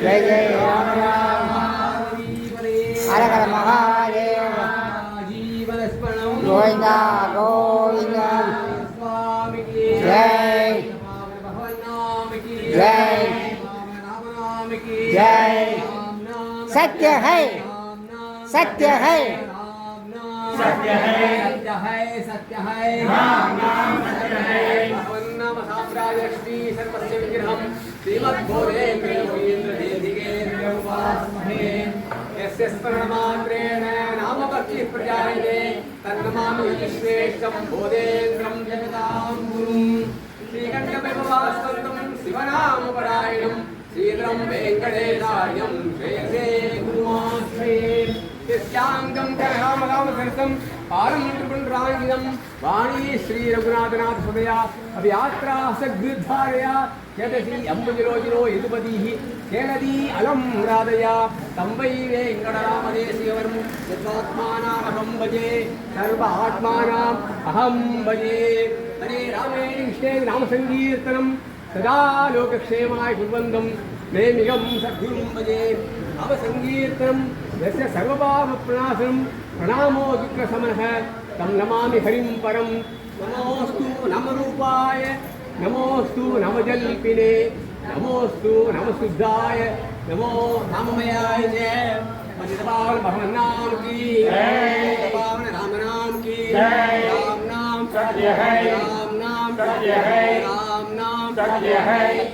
जय जय राम राम हर हर महादेव गोविंदा गोविंदा जय जय जय सत्य है सत्य है सत्य है सत्य है सत्य है राम नाम सत्य है नाम साम्राज्य श्री सर्वस्य विग्रहं श्रीमद्भोरेन्द्रेन्द्रदेधिके उपासमहे यस्य स्मरणमात्रेण नामभक्तिः प्रजायते तन्नमामि विश्वेशं भोरेन्द्रं जगतां गुरुं श्रीकण्ठबिम्बवास्वन्तं शिवनामपरायणं श्रीधरं वेङ्कटेशार्यं श्रेयसे गुरुमाश्रये यस्यांगं रामसरसं पारं त्रिपुण्ड्राङ्गिनं वाणी श्री रघुनाथनाथ सुदया अभियात्रा सद्गृद्धारया यदसि अम्बुजरोजिनो यदुपतिः केनदी अलं राधया तं वै वेङ्कटरामदेशिकवरं सर्वात्मानामहं भजे सर्वात्मानाम् अहं भजे हरे रामे कृष्णे नामसङ्कीर्तनं सदा लोकक्षेमाय कुर्वन्तं मेमिगं सद्गुरुं भजे नामसङ्कीर्तनं यस्य सर्वपापप्रणाशनं प्रणामो दुःखशमनः तं नमामि हरिं परं नमोऽस्तु नमरूपाय नमोऽस्तु नमजल्पिने नमोऽस्तु नमशुद्धाय नमो नाममयाय जय पतितपावन भगवन्नाम की जय पावन राम नाम की जय राम नाम सत्य है राम नाम सत्य है राम नाम सत्य है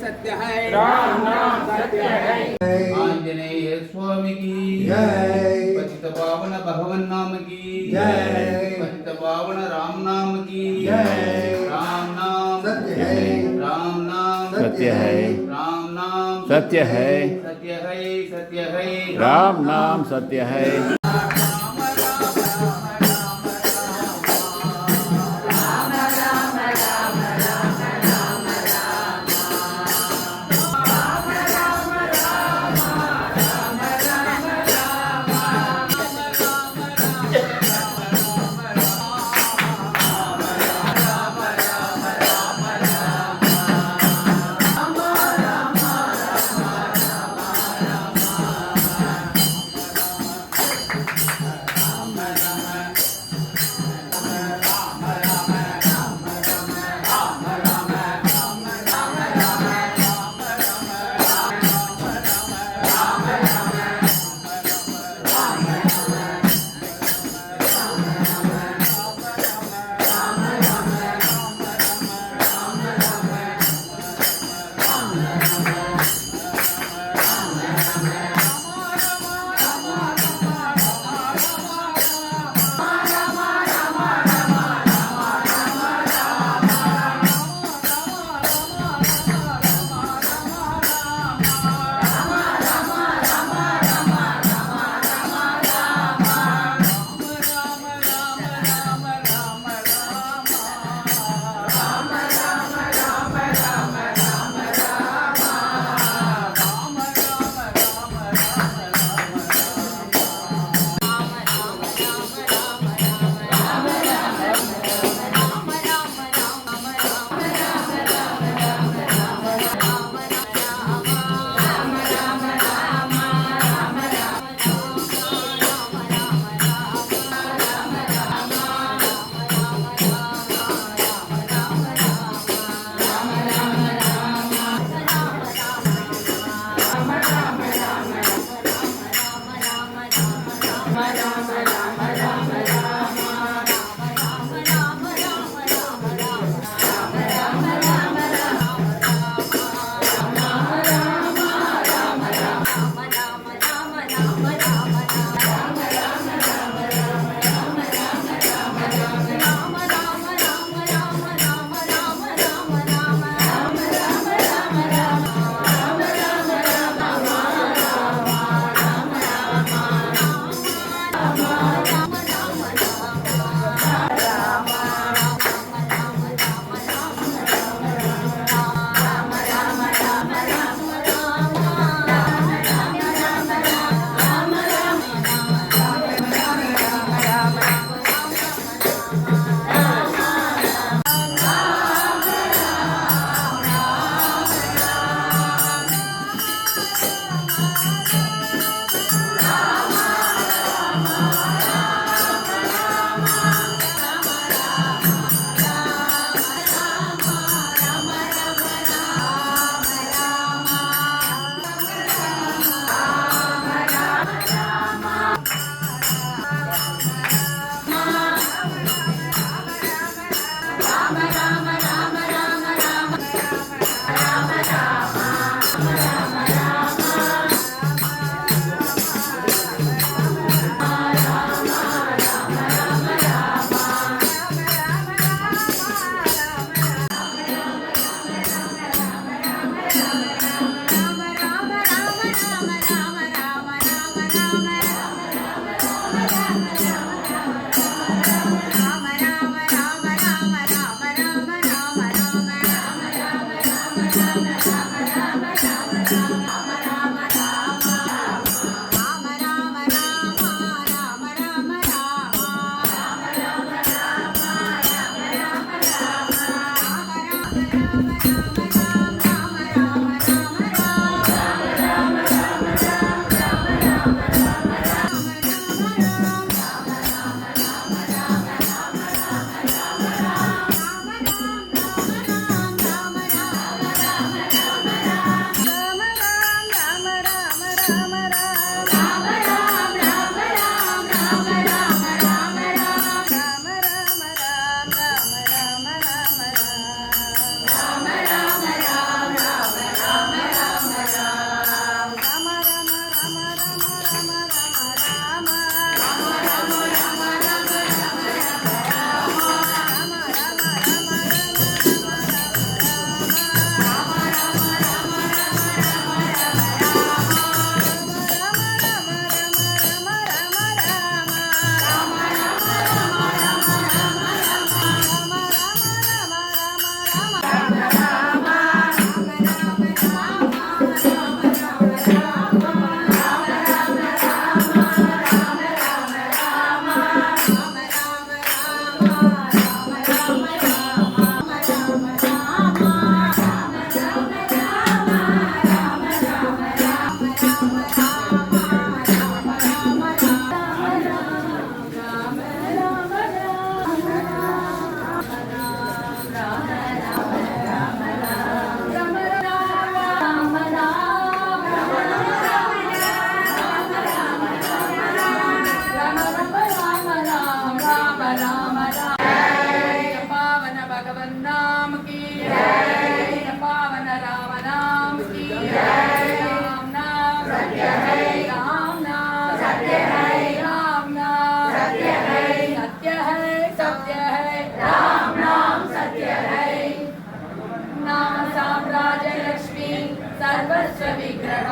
सत्य है राम नाम सत्य है आंजनेय स्वामी की जय पतित पावन भगवान नाम की जय पतित पावन राम नाम की जय राम नाम सत्य है राम नाम सत्य है राम नाम सत्य है सत्य है सत्य है राम नाम सत्य है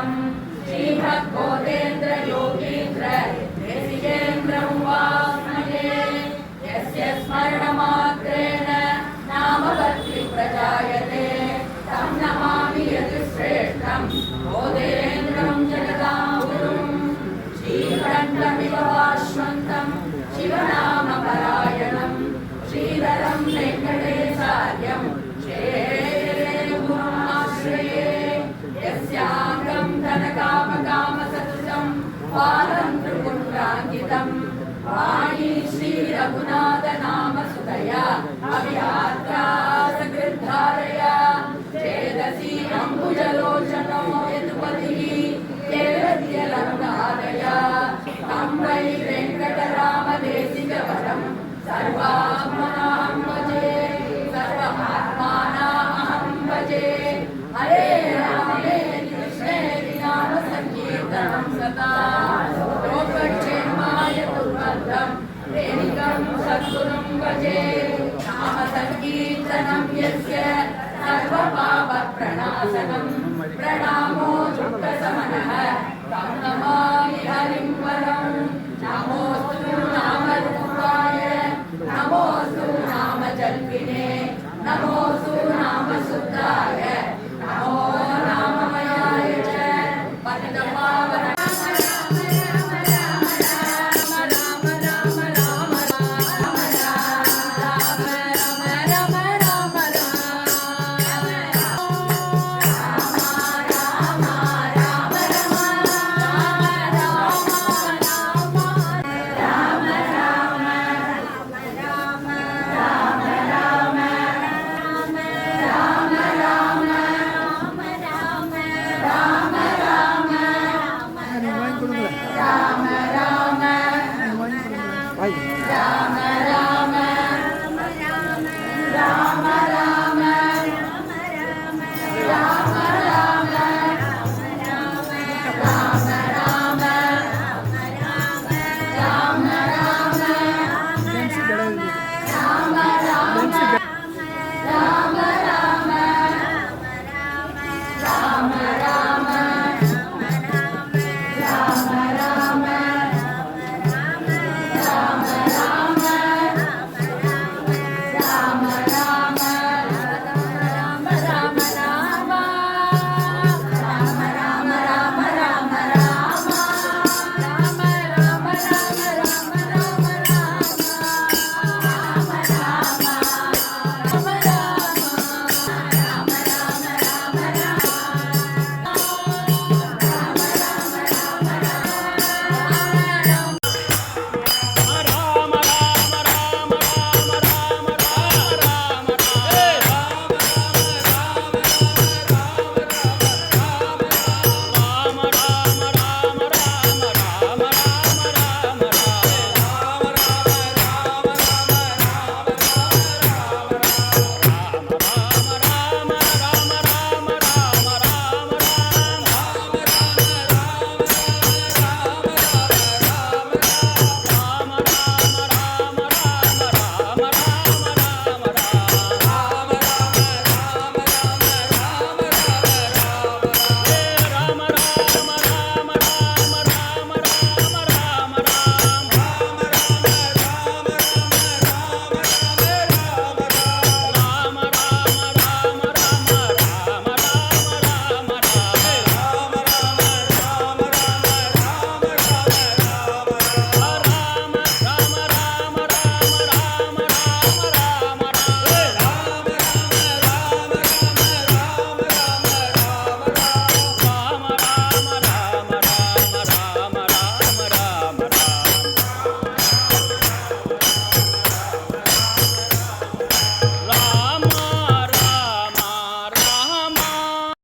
श्रीमद्वेदान्तदेशिकं श्रीमद्बोधेन्द्र योगीन्द्र देशिकेन्द्रं वास्महे यस्य स्मरणमात्रेण नामभक्तिः प्रजायते तं नमामि यतिश्रेष्ठं बोधेन्द्रं जगदाम्बुरुं श्रीकण्ठमिव वाश्वन्तं शिवनामपरायणं श्रीधरं वेङ्कटेशार्यं श्रेयमुमाश्रये यस्याङ्गं धनकामकामसततं पालं त्रिपुण्ड्राङ्कितं वाणी श्रीरघुनाथनामसुतया अव्यात्रा सकृद्धारया चेदसि अम्बुजलोचनो यदुपतिः केरद्यलङ्कारया तं वै वेङ्कटरामदेशिकवरं सर्वात्मनां भजे सर्वमात्मानामहं भजे हरे रामे कृष्णे नामसङ्कीर्तनं सदा लोकक्षेमाय दुर्बन्धं प्रेमिकं सद्गुरुं भजे नामसङ्कीर्तनं यस्य सर्वपापप्रणाशनं प्रणामो दुःखशमनः तं नमामि हरिं परं नमोऽस्तु नामरूपाय नमोऽस्तु नामजल्पिने नमोऽस्तु नामशुद्धाय